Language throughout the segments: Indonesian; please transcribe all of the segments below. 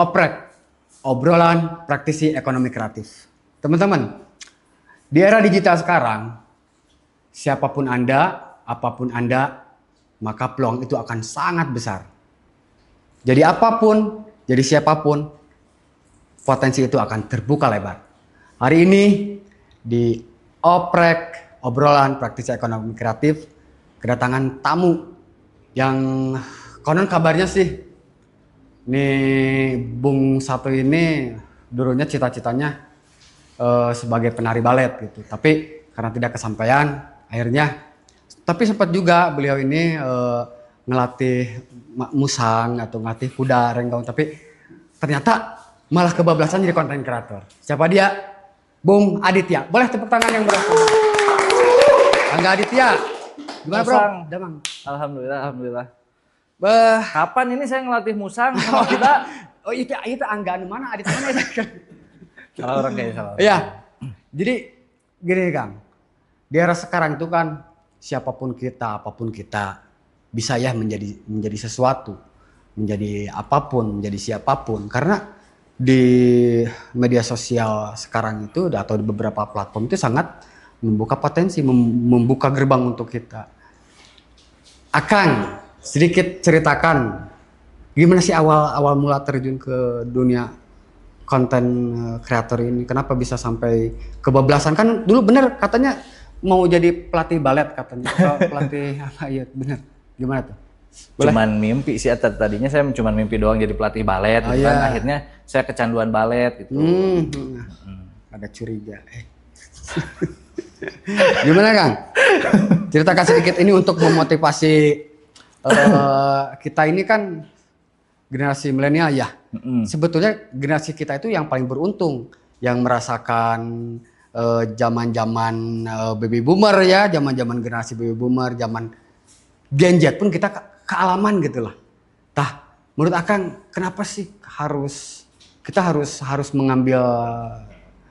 Oprek, obrolan praktisi ekonomi kreatif. Teman-teman, di era digital sekarang, siapapun Anda, apapun Anda, maka peluang itu akan sangat besar. Jadi apapun, jadi siapapun, potensi itu akan terbuka lebar. Hari ini di Oprek, obrolan praktisi ekonomi kreatif, kedatangan tamu yang konon kabarnya sih, nih Bung Satu ini dulunya cita-citanya sebagai penari balet gitu. Tapi karena tidak kesampaian, akhirnya. Tapi sempat juga beliau ini ngelatih musang atau ngelatih kuda renggong. Tapi ternyata malah kebablasan jadi konten kreator. Siapa dia? Bung Aditya. Boleh tepuk tangan yang berapa? Angga Aditya. Gimana bro? Damang. Alhamdulillah. Kapan ini saya ngelatih musang sama kita? Oh itu Angga anu mana? Aditya mana? Salah orang kayaknya salah. Iya. Jadi gini Kang. Di era sekarang itu kan siapapun kita, apapun kita bisa ya menjadi sesuatu, menjadi apapun, menjadi siapapun. Karena di media sosial sekarang itu atau di beberapa platform itu sangat membuka potensi, membuka gerbang untuk kita. Akang, sedikit ceritakan gimana sih awal mula terjun ke dunia konten kreator ini? Kenapa bisa sampai kebablasan? Kan dulu bener katanya mau jadi pelatih balet katanya. Atau pelatih apa ya bener. Gimana tuh? Boleh? Cuman mimpi sih tadinya saya cuma mimpi doang jadi pelatih balet gitu kan. Akhirnya saya kecanduan balet gitu. Ada curiga. Gimana Kang? Ceritakan sedikit ini untuk memotivasi kita ini kan generasi milenial ya. Sebetulnya generasi kita itu yang paling beruntung, yang merasakan zaman-zaman baby boomer ya, zaman-zaman generasi baby boomer, zaman Gen Z pun kita kealaman gitu lah. Tah, menurut Akang kenapa sih kita harus mengambil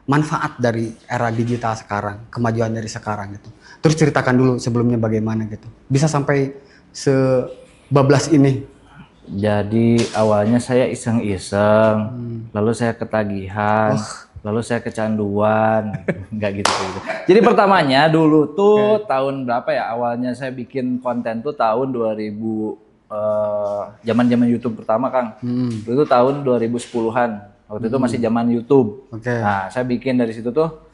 manfaat dari era digital sekarang, kemajuan dari sekarang gitu. Terus ceritakan dulu sebelumnya bagaimana gitu. Bisa sampai sebablas ini. Jadi awalnya saya iseng-iseng, lalu saya ketagihan, lalu saya kecanduan, nggak gitu. Jadi pertamanya dulu tuh tahun berapa ya? Awalnya saya bikin konten tuh tahun 2000, zaman-zaman YouTube pertama Kang. Dulu tuh tahun 2010-an. Waktu itu masih zaman YouTube. Nah, saya bikin dari situ tuh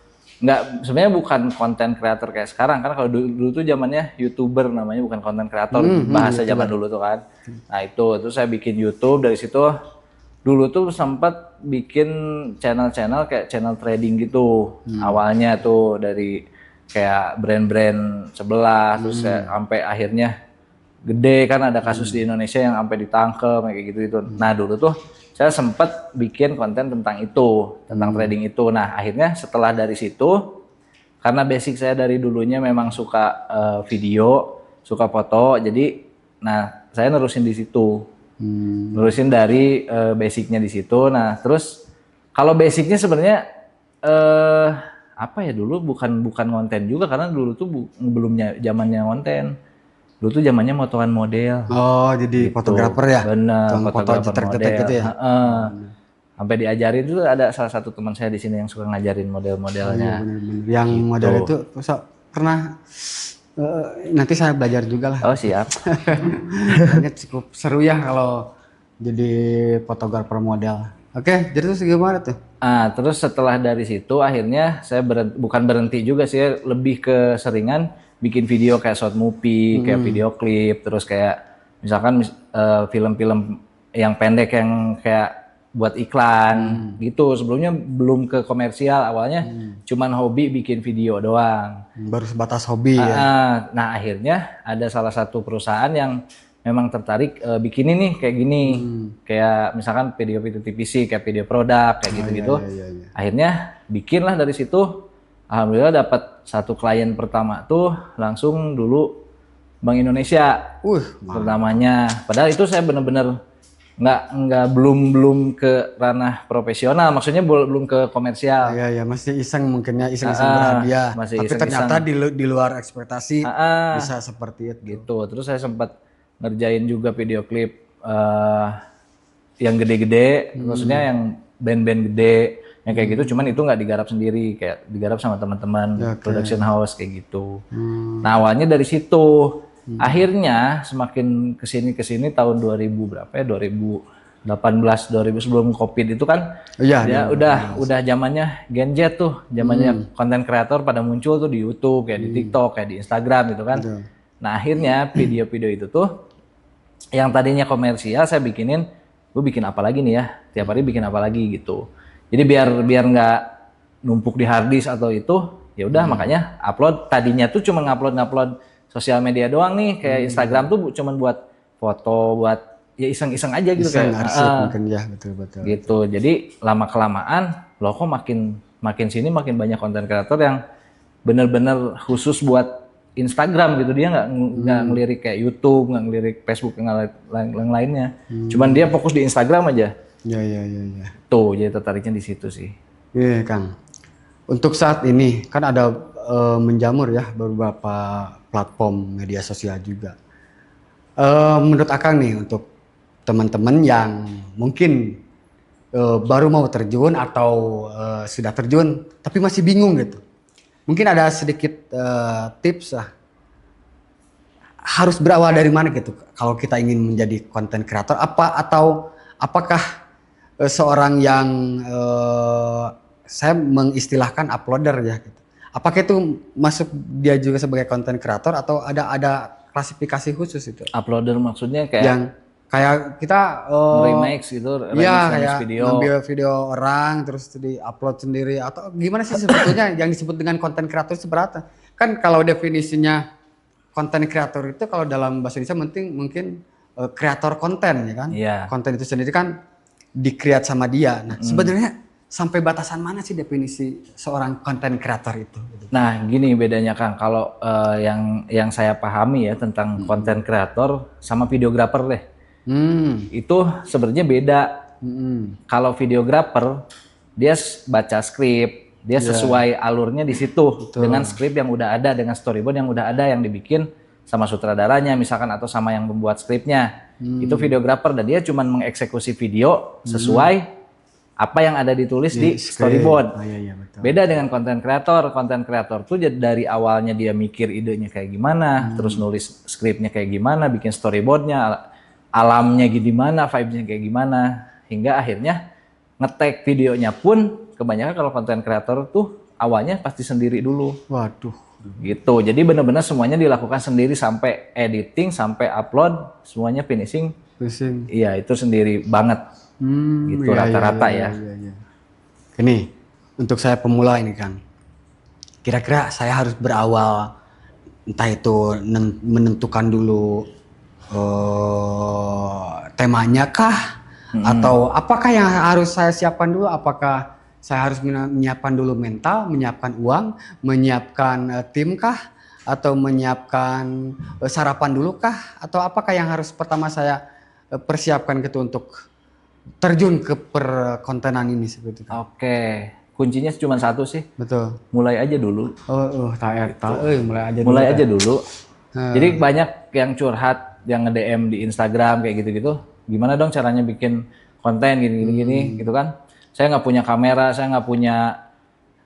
sebenarnya bukan konten kreator kayak sekarang kan. Kalau dulu tuh zamannya YouTuber namanya, bukan konten kreator, bahasa zaman dulu tuh kan. Nah, itu saya bikin YouTube. Dari situ dulu tuh sempat bikin channel-channel kayak channel trading gitu. Awalnya tuh dari kayak brand-brand sebelah, terus sampai akhirnya gede kan, ada kasus di Indonesia yang sampai ditangkep kayak gitu. Nah, dulu tuh saya sempat bikin konten tentang itu, tentang trading itu. Nah, akhirnya setelah dari situ, karena basic saya dari dulunya memang suka video, suka foto, jadi nah saya nerusin di situ. Nerusin dari basicnya di situ. Nah, terus kalau basicnya sebenarnya apa ya, dulu bukan konten juga, karena dulu tuh belum zamannya konten. Dulu tuh zamannya motoan model. Oh, jadi gitu. Fotografer ya? Bener, fotografer model gitu ya? Sampai diajarin itu ada salah satu teman saya di sini yang suka ngajarin model-modelnya. Bener. Yang gitu. Model itu pernah nanti saya belajar juga lah. Oh siap. Ini cukup seru ya kalau jadi fotografer model. Oke, jadi terus gimana tuh? Terus setelah dari situ akhirnya saya bukan berhenti juga sih, lebih ke seringan bikin video kayak short movie, kayak video klip, terus kayak misalkan film-film yang pendek yang kayak buat iklan gitu. Sebelumnya belum ke komersial, awalnya cuman hobi bikin video doang. Baru sebatas hobi ya. Nah, akhirnya ada salah satu perusahaan yang memang tertarik bikin ini kayak gini. Kayak misalkan video TVC, kayak video produk kayak gitu-gitu. Iya. Akhirnya bikinlah dari situ. Alhamdulillah dapat satu klien pertama tuh langsung dulu Bank Indonesia pertamanya. Padahal itu saya bener-bener belum ke ranah profesional, maksudnya belum ke komersial. Iya, masih iseng mungkinnya, iseng-iseng berhadiah. Tapi ternyata di luar ekspektasi bisa seperti itu. Gitu. Terus saya sempat ngerjain juga video klip yang gede-gede, maksudnya yang band-band gede, yang kayak gitu. Cuman itu nggak digarap sendiri, kayak digarap sama teman-teman production house kayak gitu. Nah awalnya dari situ, akhirnya semakin kesini tahun 2000 berapa ya, 2018, 2000 sebelum COVID itu kan, Iya, ya udah zamannya Gen Z tuh, zamannya konten kreator pada muncul tuh di YouTube, kayak di TikTok, kayak di Instagram gitu kan. Betul. Nah akhirnya video-video itu tuh yang tadinya komersial saya bikinin, gue bikin apa lagi nih ya, tiap hari bikin apa lagi gitu. Jadi biar nggak numpuk di hard disk atau itu, ya udah makanya upload. Tadinya tuh cuma ngupload sosial media doang nih, kayak Instagram tuh cuma buat foto, buat ya iseng-iseng aja gitu, Iseng, kayak arsip mungkin ya, betul. gitu. Jadi lama kelamaan loh kok makin sini makin banyak konten kreator yang bener-bener khusus buat Instagram gitu. Dia nggak ngelirik kayak YouTube, nggak ngelirik Facebook yang lainnya. Cuman dia fokus di Instagram aja. Iya. Tuh, jadi tertariknya di situ sih. Iya, Kang. Untuk saat ini kan ada menjamur ya beberapa platform media sosial juga. Menurut Akang nih, untuk teman-teman yang mungkin baru mau terjun atau sudah terjun tapi masih bingung gitu. Mungkin ada sedikit tips lah. Harus berawal dari mana gitu kalau kita ingin menjadi content creator, apakah seorang yang saya mengistilahkan uploader ya gitu. Apakah itu masuk dia juga sebagai content creator atau ada klasifikasi khusus itu? Uploader maksudnya kayak Yang kayak kita remix gitu, iya, remix kayak video. ngambil video orang terus di-upload sendiri, atau gimana sih sebetulnya yang disebut dengan content creator seberapa? Kan kalau definisinya content creator itu kalau dalam bahasa Indonesia mungkin kreator konten ya kan? Iya. Konten itu sendiri kan di-create sama dia. Nah, sebenarnya sampai batasan mana sih definisi seorang content creator itu? Nah, gini bedanya Kang, kalau yang saya pahami ya tentang content creator sama videographer deh. Itu sebenarnya beda. Kalau videographer dia baca skrip, dia sesuai alurnya di situ. Betul. Dengan skrip yang udah ada, dengan storyboard yang udah ada yang dibikin sama sutradaranya misalkan atau sama yang membuat skripnya. Itu videographer dan dia cuma mengeksekusi video sesuai apa yang ada ditulis di storyboard. Iya, betul. Beda dengan content creator. Content creator tuh dari awalnya dia mikir idenya kayak gimana, terus nulis skripnya kayak gimana, bikin storyboardnya, alamnya gimana, vibes-nya kayak gimana, hingga akhirnya nge-tag videonya pun kebanyakan kalau content creator tuh awalnya pasti sendiri dulu. Waduh. Gitu. Jadi benar-benar semuanya dilakukan sendiri sampai editing, sampai upload, semuanya finishing. Iya, itu sendiri banget. Gitu rata-rata ya. Ini untuk saya pemula ini Kang. Kira-kira saya harus berawal entah itu menentukan dulu temanya kah, atau apakah yang harus saya siapkan dulu? Apakah saya harus menyiapkan dulu mental, menyiapkan uang, menyiapkan tim kah, atau menyiapkan sarapan dulu kah, atau apakah yang harus pertama saya persiapkan gitu untuk terjun ke perkontenan ini seperti itu? Oke, kuncinya cuma satu sih. Betul. Mulai aja dulu. Mulai aja dulu. Jadi banyak yang curhat, yang nge-DM di Instagram kayak gitu-gitu. Gimana dong caranya bikin konten gini-gini gitu kan? Saya nggak punya kamera, saya nggak punya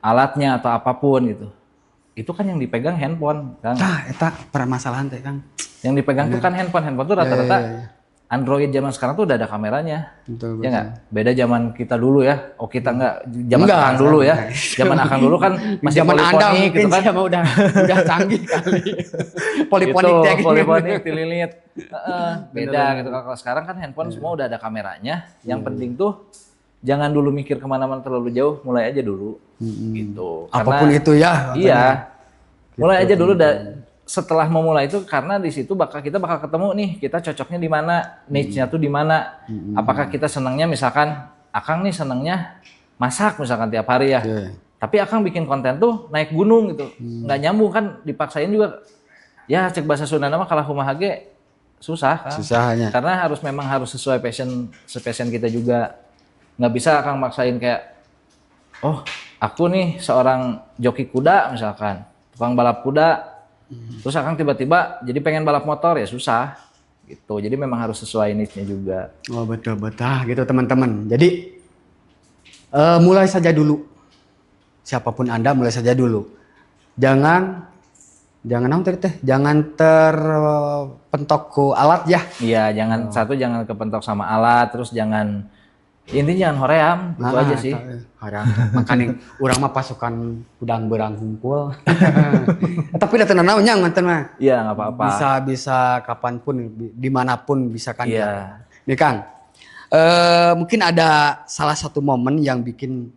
alatnya atau apapun gitu. Itu kan yang dipegang handphone, Kang. Nah, eta permasalahan teh, Kang. Yang dipegang tuh kan handphone tuh rata-rata. Ya. Android zaman sekarang tuh udah ada kameranya. Betul. Ya nggak? Beda zaman kita dulu ya. Oh kita nggak. Zaman Akang dulu ya. Zaman Akang dulu kan masih zaman Anda polifonik mungkin gitu kan. udah canggih kali. Polifonik gitu, ya gini. polifonik, dililit. Beda gitu. Kalau sekarang kan handphone semua udah ada kameranya. Yang penting tuh jangan dulu mikir kemana-mana terlalu jauh. Mulai aja dulu. Gitu. Apapun itu ya. Iya. Mulai aja dulu. Setelah memulai itu karena di situ kita bakal ketemu nih, kita cocoknya di mana, niche-nya tuh di mana. Apakah kita senangnya misalkan Akang nih senangnya masak misalkan tiap hari ya. Tapi Akang bikin konten tuh naik gunung gitu. Nggak nyambung kan, dipaksain juga. Ya cek bahasa Sunda mah kalau kumaha ge susah kan. Susahnya. Karena memang harus sesuai passion kita juga. Nggak bisa Akang maksain kayak oh, aku nih seorang joki kuda misalkan, tukang balap kuda. Terus Akang tiba-tiba jadi pengen balap motor ya susah. gitu. Jadi memang harus sesuai niche-nya juga. Oh betul gitu teman-teman. Jadi mulai saja dulu. Siapapun Anda mulai saja dulu. Jangan terpentok ke alat ya. Iya, jangan kepentok sama alat, terus intinya jangan hoream, itu aja sih. Hoream. Makanya urang mah pasukan udang berang hunkul. Tapi da tenang naon nganten mah. Iya, nggak apa-apa. Bisa kapanpun, dimanapun bisa kan. Iya. Nih Kang, mungkin ada salah satu momen yang bikin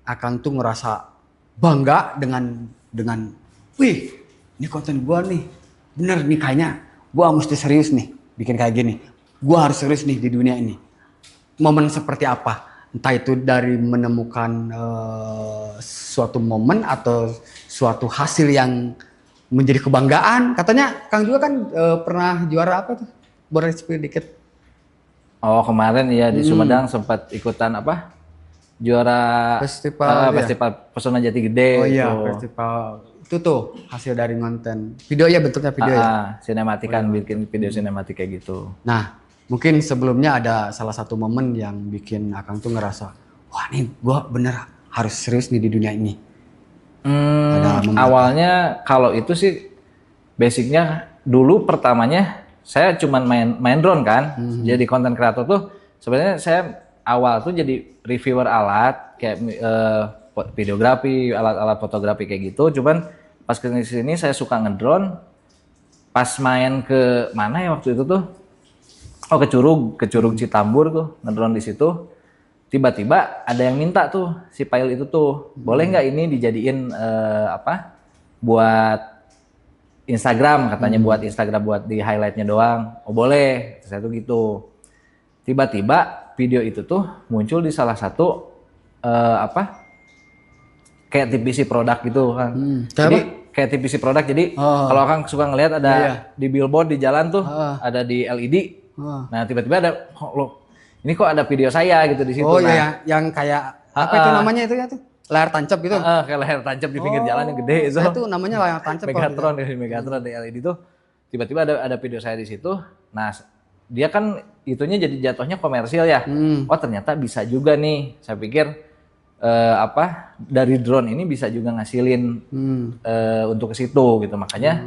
Akang tuh ngerasa bangga dengan wih, ini konten gua nih, bener nih kayaknya gua mesti serius nih bikin kayak gini. Gua harus serius nih di dunia ini. Momen seperti apa? Entah itu dari menemukan suatu momen atau suatu hasil yang menjadi kebanggaan. Katanya Kang juga kan pernah juara apa tuh? Boleh sedikit. Oh, kemarin ya di Sumedang sempat ikutan apa? Juara Festival Pesona Jati Gede. Oh iya, festival itu tuh hasil dari konten video ya, bentuknya video ya. Sinematikan, bikin video sinematik kayak gitu. Nah, mungkin sebelumnya ada salah satu momen yang bikin Akang tuh ngerasa, wah nih gua bener harus serius nih di dunia ini. Awalnya kalau itu sih basicnya dulu pertamanya saya cuman main drone kan. Jadi konten kreator tuh sebenarnya saya awal tuh jadi reviewer alat kayak videografi, alat-alat fotografi kayak gitu. Cuman pas ke sini saya suka ngedrone. Pas main ke mana ya waktu itu tuh? Oh, ke Curug Citambur tuh, ngedrone di situ. Tiba-tiba ada yang minta tuh si file itu tuh, boleh nggak ini dijadiin buat Instagram, katanya buat Instagram, buat di highlightnya doang. Oh boleh, saya tuh gitu. Tiba-tiba video itu tuh muncul di salah satu kayak TPC produk gitu kan. Jadi kayak TPC produk, jadi kalau Kang suka ngelihat ada di billboard di jalan tuh, ada di LED. Nah tiba-tiba ada, ini kok ada video saya gitu di situ. Oh iya, yang kayak apa itu namanya itu ya tuh? Layar tancap gitu. Kayak layar tancap di pinggir jalan yang gede itu. Itu namanya layar tancap. Megatron dari Megatron di LED tuh. Tiba-tiba ada video saya di situ. Nah, dia kan itunya jadi jatuhnya komersil ya. Oh, ternyata bisa juga nih. Saya pikir dari drone ini bisa juga ngasilin untuk ke situ gitu. Makanya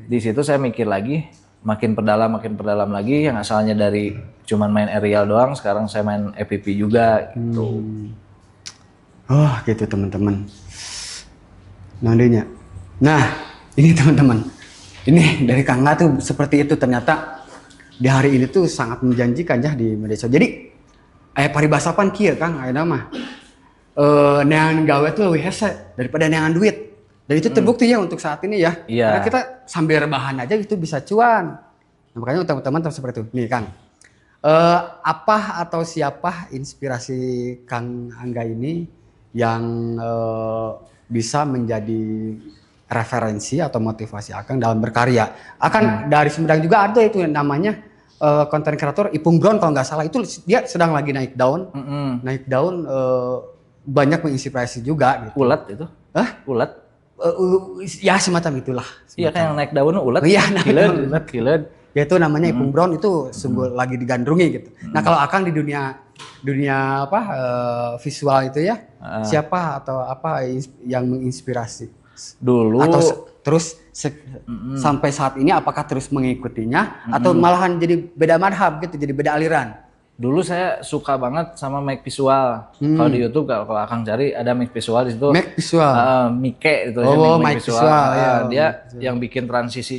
di situ saya mikir lagi, makin perdalam lagi, yang asalnya dari cuman main aerial doang, sekarang saya main FPV juga gitu. Oh gitu teman-teman. Nandinya. Nah ini teman-teman, ini dari Kang Nga tuh seperti itu, ternyata di hari ini tuh sangat menjanjikan ya di media sosial. Jadi paribasapan kieu Kang, ayeuna mah neangan gawe tuh lebih hese daripada neangan duit. Dan itu terbukti ya untuk saat ini ya. Karena kita sambil rebahan aja itu bisa cuan. Nah, makanya teman-teman seperti itu. Nih Kang, apa atau siapa inspirasi Kang Angga ini yang bisa menjadi referensi atau motivasi Akang dalam berkarya? Akan dari Sumedang juga ada itu namanya konten kreator Ipung Drone kalau nggak salah, itu dia sedang lagi naik daun, banyak menginspirasi juga. Gitu. Ulet itu? Ulet? Ya semacam itulah. Iya kan yang naik daun ulet. Iya, Kilet. Ya itu namanya Ipung Drone, itu sungguh lagi digandrungi gitu. Nah kalau Akang di dunia visual itu ya, siapa atau apa yang menginspirasi? Dulu atau terus sampai saat ini apakah terus mengikutinya atau malahan jadi beda madhab gitu, jadi beda aliran? Dulu saya suka banget sama Make Visual. Kalau di YouTube kalau Akang cari ada Make Visual di situ. Make Visual. Mike itu aja Make Visual. Dia yang bikin transisi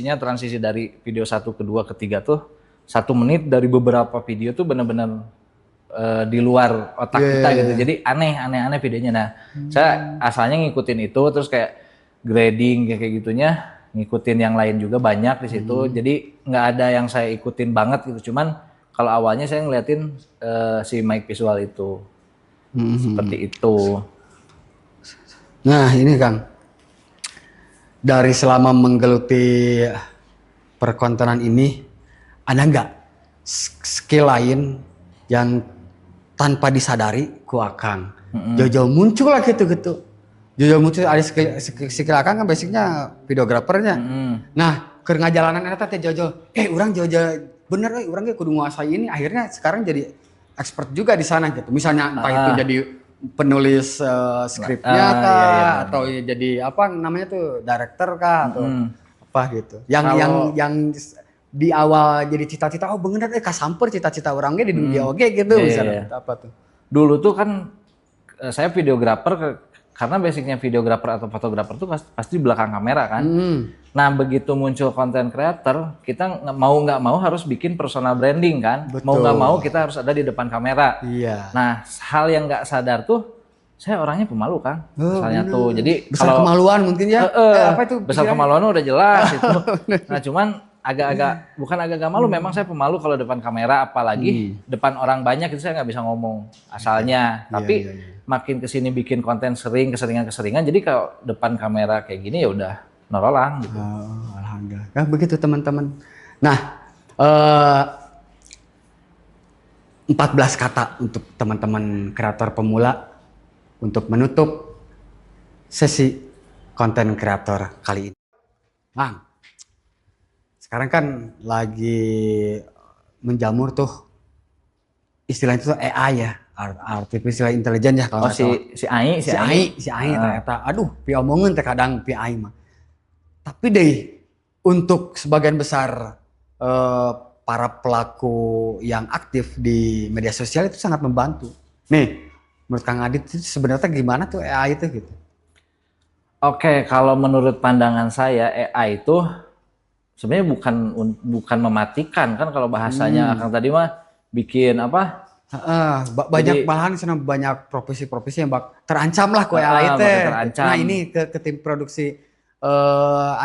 dari video 1 ke 2 ke 3 tuh 1 menit dari beberapa video tuh benar-benar di luar otak kita gitu. Jadi aneh videonya. Nah, saya asalnya ngikutin itu, terus kayak grading kayak gitunya, ngikutin yang lain juga banyak di situ. Jadi nggak ada yang saya ikutin banget gitu. Cuman kalau awalnya saya ngeliatin si Make Visual itu. Seperti itu. Nah ini Kang, dari selama menggeluti perkontenan ini, ada nggak skill lain yang tanpa disadari ku Akang? Jauh-jauh muncul lah gitu. Jauh-jauh muncul ada skill Akang kan basicnya videografernya. Nah keur ngajalanan eta teh jojo. Urang jojo bener urang ge kudu nguasai ini. Akhirnya sekarang jadi expert juga di sana gitu. Misalnya entah itu jadi penulis skripnya kah iya, atau jadi apa namanya tuh director kah atau apa gitu. Yang di awal jadi cita-cita bener kasamper cita-cita orangnya di dunia oge gitu misalnya apa tuh. Dulu tuh kan saya videografer karena basicnya videografer atau fotografer tuh pasti di belakang kamera kan. Nah begitu muncul konten creator, kita mau nggak mau harus bikin personal branding kan. Betul. Mau nggak mau kita harus ada di depan kamera. Iya. Nah hal yang nggak sadar tuh, saya orangnya pemalu kan. Misalnya tuh, jadi besar kemaluan mungkin ya. Apa itu? Besar kemaluan udah jelas itu. Nah cuman bukan agak malu, memang saya pemalu kalau depan kamera, apalagi depan orang banyak itu saya nggak bisa ngomong asalnya. Tapi makin kesini bikin konten keseringan, jadi kalau depan kamera kayak gini ya udah norolang gitu. Alhamdulillah. Nah, begitu teman-teman. Nah, 14 kata untuk teman-teman kreator pemula untuk menutup sesi konten kreator kali ini. Bang, sekarang kan lagi menjamur tuh istilahnya itu AI ya, artificial intelligence ya kalau si AI ternyata. Aduh, piomongin terkadang AI mah. Tapi deh untuk sebagian besar para pelaku yang aktif di media sosial itu sangat membantu. Nih, menurut Kang Adit itu sebenarnya gimana tuh AI itu gitu? Oke, kalau menurut pandangan saya AI itu sebenarnya bukan mematikan kan, kalau bahasanya Kang tadi mah bikin apa? Banyak bahan sana, banyak profesi-profesi yang terancam lah ku AI teh. Nah ini ke tim produksi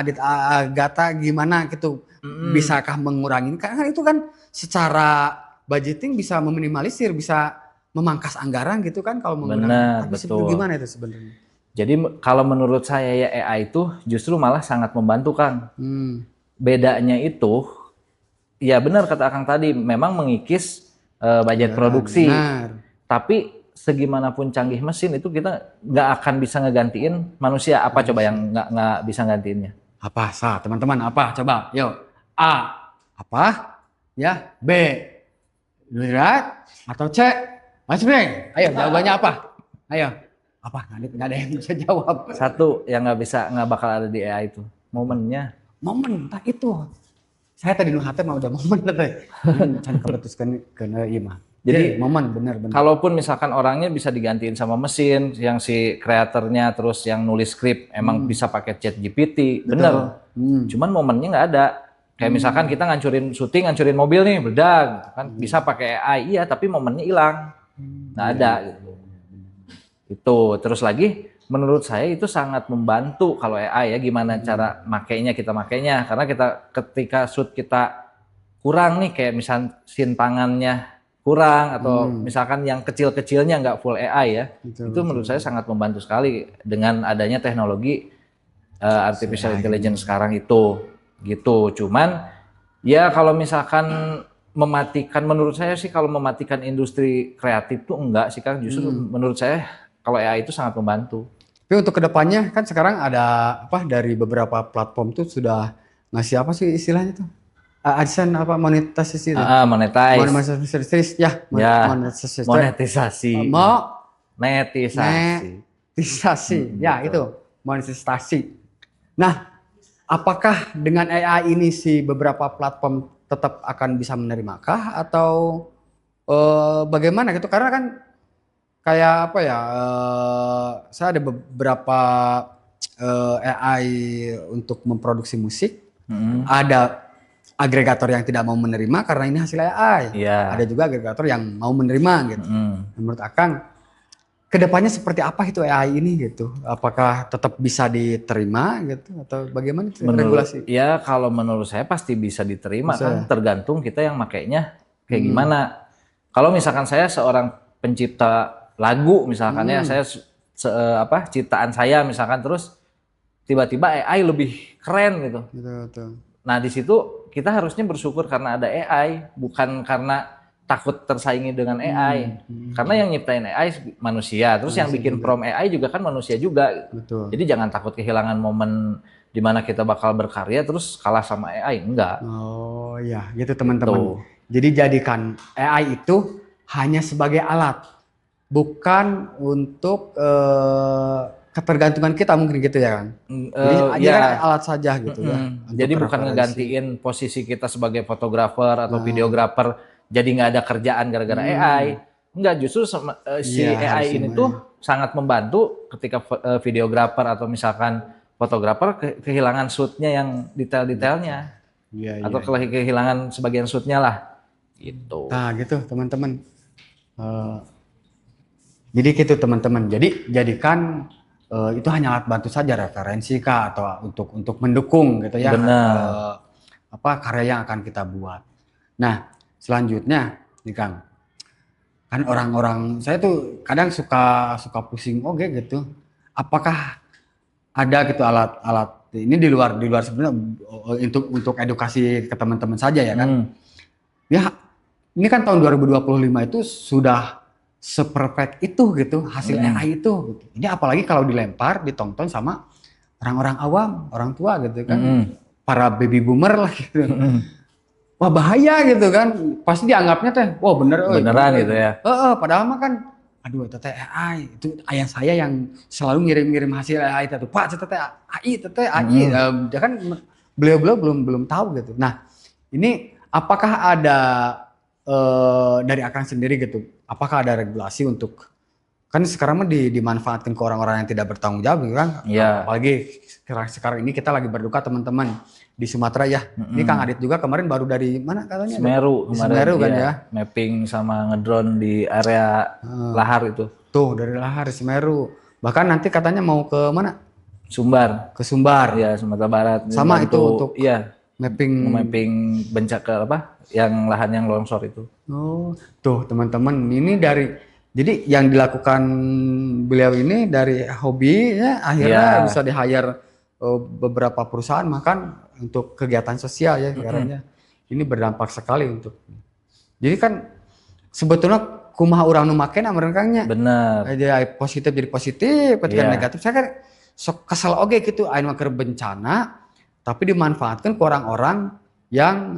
Adit Agatha gimana gitu, bisakah mengurangi? Karena itu kan secara budgeting bisa meminimalisir, bisa memangkas anggaran gitu kan kalau mengurangi. Benar, tapi betul. Gimana itu sebenarnya? Jadi kalau menurut saya ya AI itu justru malah sangat membantu Kang. Bedanya itu, ya benar kata Kang tadi, memang mengikis budget produksi. Benar. Tapi segimanapun canggih mesin itu kita nggak akan bisa ngegantiin manusia. Apa coba yang nggak bisa gantiinnya? Apa teman-teman? Apa coba? Yuk. A. Apa? Ya. B. Berat atau C? Mas Beng, ayo jawabannya apa? Ayo. Apa? Nggak ada yang bisa jawab. Satu yang nggak bakal ada di AI itu, momennya. Momen, tak itu. Saya tadi nuhate mah udah momen teh. Can kebetuskan kena ieu mah. Jadi momen bener. Kalaupun misalkan orangnya bisa digantiin sama mesin, yang si kreatornya terus yang nulis skrip emang bisa pakai ChatGPT, bener. Cuman momennya nggak ada. Kayak misalkan kita ngancurin mobil nih, bedag, kan bisa pakai AI, iya, tapi momennya hilang, nggak ada. Gitu. Itu terus lagi, menurut saya itu sangat membantu kalau AI ya, gimana cara kita makainya, karena ketika shoot kita kurang nih, kayak misal scene tangannya kurang atau misalkan yang kecil-kecilnya nggak full AI ya, itu menurut saya sangat membantu sekali dengan adanya teknologi artificial intelligence sekarang itu gitu. Cuman ya kalau misalkan mematikan, menurut saya sih kalau mematikan industri kreatif tuh enggak sih Kang, justru menurut saya kalau AI itu sangat membantu. Tapi untuk kedepannya kan sekarang ada apa dari beberapa platform tuh sudah ngasih apa sih istilahnya tuh? AdSense apa monetisasi itu? Monetisasi ya. Monetisasi. Ya itu monetisasi. Nah, apakah dengan AI ini si beberapa platform tetap akan bisa menerimakah atau bagaimana gitu? Karena kan kayak apa ya? Saya ada beberapa AI untuk memproduksi musik. Ada agregator yang tidak mau menerima karena ini hasil AI. Ada juga agregator yang mau menerima gitu. Menurut Akang, kedepannya seperti apa itu AI ini gitu? Apakah tetap bisa diterima gitu atau bagaimana regulasi? Ya kalau menurut saya pasti bisa diterima kan, tergantung kita yang makainya kayak gimana. Kalau misalkan saya seorang pencipta lagu misalkan ya, saya ciptaan saya misalkan, terus tiba-tiba AI lebih keren gitu. Betul. Nah di situ kita harusnya bersyukur karena ada AI, bukan karena takut tersaingi dengan AI. Karena yang nyiptain AI manusia, terus yang bikin prompt AI juga kan manusia juga. Betul. Jadi jangan takut kehilangan momen dimana kita bakal berkarya terus kalah sama AI, enggak. Oh ya, gitu teman-teman. Tuh. Jadi jadikan AI itu hanya sebagai alat, bukan untuk ketergantungan kita mungkin gitu ya kan. Jadi Ya, kan alat saja gitu ya. Untuk jadi bukan referensi. ngegantiin posisi kita sebagai fotografer atau videografer, jadi nggak ada kerjaan gara-gara AI. Enggak, justru si Iya, AI harusnya ini mah tuh sangat membantu ketika videografer atau misalkan fotografer kehilangan shootnya yang detail-detailnya, Iya, atau iya. kehilangan sebagian shootnya lah, gitu. Nah, gitu teman-teman. Eh, jadi gitu teman-teman. Jadi jadikan itu hanya alat bantu saja, referensi kah atau untuk mendukung gitu ya Benar. apa karya yang akan kita buat. Nah, selanjutnya nih Kang. Kan orang-orang saya tuh kadang suka pusing oke gitu. Apakah ada gitu alat-alat ini di luar sebenarnya untuk edukasi ke teman-teman saja ya kan? Ya, ini kan tahun 2025 itu sudah seperfect itu gitu hasil AI itu gitu. Ini apalagi kalau dilempar ditonton sama orang-orang awam, orang tua gitu kan. Para baby boomer lah gitu. Wah bahaya gitu kan. Pasti dianggapnya teh, wah bener Beneran gitu ya. padahal mah kan aduh itu teh AI, itu ayah saya yang selalu ngirim-ngirim hasil AI itu. Pak, itu teh AI, itu teh AI. Dia kan beliau-beliau belum tahu gitu. Nah, ini apakah ada dari Akang sendiri gitu? Apakah ada regulasi untuk kan sekarang mah dimanfaatkan ke orang-orang yang tidak bertanggung jawab gitu kan? Iya. Apalagi sekarang ini kita lagi berduka teman-teman di Sumatera ya. Ini Kang Adit juga kemarin baru dari mana katanya? Semeru Di kemarin, Semeru kan iya. ya. Mapping sama ngedrone di area lahar itu. Tuh dari Lahar Semeru. Bahkan nanti katanya mau ke mana? Sumbar. Ke Sumbar. Iya, Sumatera Barat. Sama itu Bantu, untuk iya, mapping. mapping bencana apa? Yang lahan yang longsor itu. Oh, tuh teman-teman ini jadi yang dilakukan beliau ini dari hobi ya akhirnya Iya. bisa di-hire beberapa perusahaan makan untuk kegiatan sosial ya sekarangnya. Ini berdampak sekali untuk. Jadi kan sebetulnya kumaha urang nu make na merengkangnya. Bener. Jadi positif jadi positif, ketika Iya. negatif saya kan sok kesel oge gitu aya nu keur bencana tapi dimanfaatkan ke orang-orang yang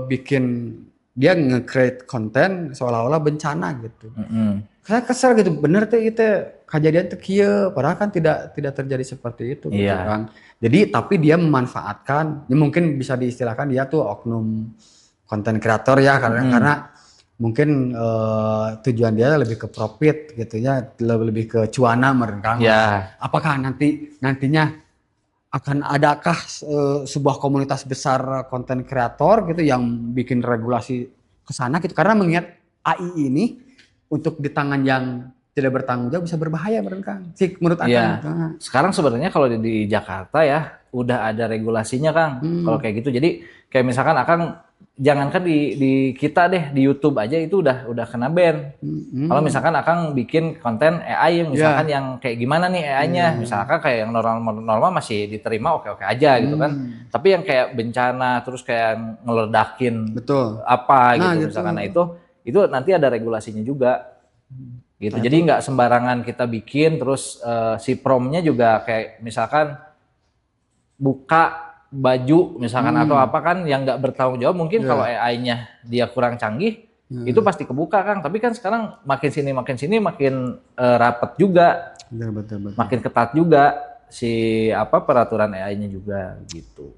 bikin dia nge-create konten seolah-olah bencana gitu. Saya kesel gitu, bener teh itu kejadian teh kieu, padahal kan tidak terjadi seperti itu gitu Iya. kan. Jadi tapi dia memanfaatkan, ya mungkin bisa diistilahkan dia tuh oknum konten kreator ya karena mungkin tujuan dia lebih ke profit gitu ya, lebih ke cuana mereka. Ya. Apakah nantinya akan adakah sebuah komunitas besar konten kreator gitu yang bikin regulasi ke sana gitu karena mengingat AI ini untuk di tangan yang tidak bertanggung jawab bisa berbahaya menurut Akang. Iya. Sekarang sebenarnya kalau di Jakarta ya udah ada regulasinya Kang. Kalau kayak gitu. Jadi kayak misalkan Akang jangankan di kita deh di YouTube aja itu udah kena ban. Kalau misalkan Akang bikin konten AI misalkan yang kayak gimana nih AI-nya, misalkan kayak yang normal masih diterima oke-oke aja gitu kan. Tapi yang kayak bencana terus kayak ngeledakin Betul. apa Nah, gitu gitu. misalkan, nah itu nanti ada regulasinya juga. Gitu. Jadi nggak sembarangan kita bikin terus si promnya juga kayak misalkan buka baju misalkan atau apa kan yang nggak bertanggung jawab mungkin kalau AI-nya dia kurang canggih itu pasti kebuka Kang. Tapi kan sekarang makin sini makin rapet juga, Betul. makin ketat juga si peraturan AI-nya juga gitu.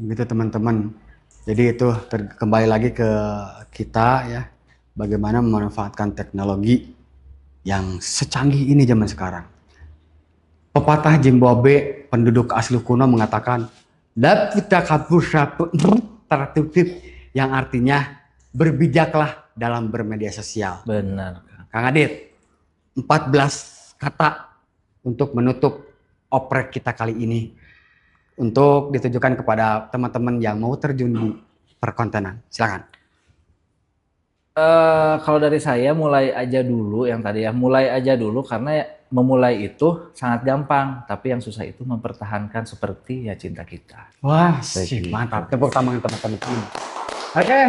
Gitu teman-teman. Jadi itu kembali lagi ke kita ya, bagaimana memanfaatkan teknologi yang secanggih ini zaman sekarang. Pepatah Zimbabwe penduduk asli kuno mengatakan tertutip yang artinya berbijaklah dalam bermedia sosial. Benar. Kang Adit, 14 kata untuk menutup oprek kita kali ini untuk ditujukan kepada teman-teman yang mau terjun di perkontenan. Silakan. Kalau dari saya mulai aja dulu yang tadi ya, mulai aja dulu karena memulai itu sangat gampang, tapi yang susah itu mempertahankan seperti ya cinta kita. Wah, mantap. Tepuk tangan teman-teman. Oke,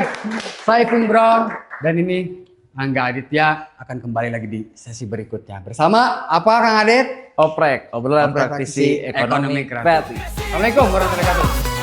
saya Kung Bro dan ini Angga Aditya akan kembali lagi di sesi berikutnya. Bersama apa Kang Adit? Oprek, obrolan praktisi ekonomi kreatif. Assalamualaikum warahmatullahi wabarakatuh.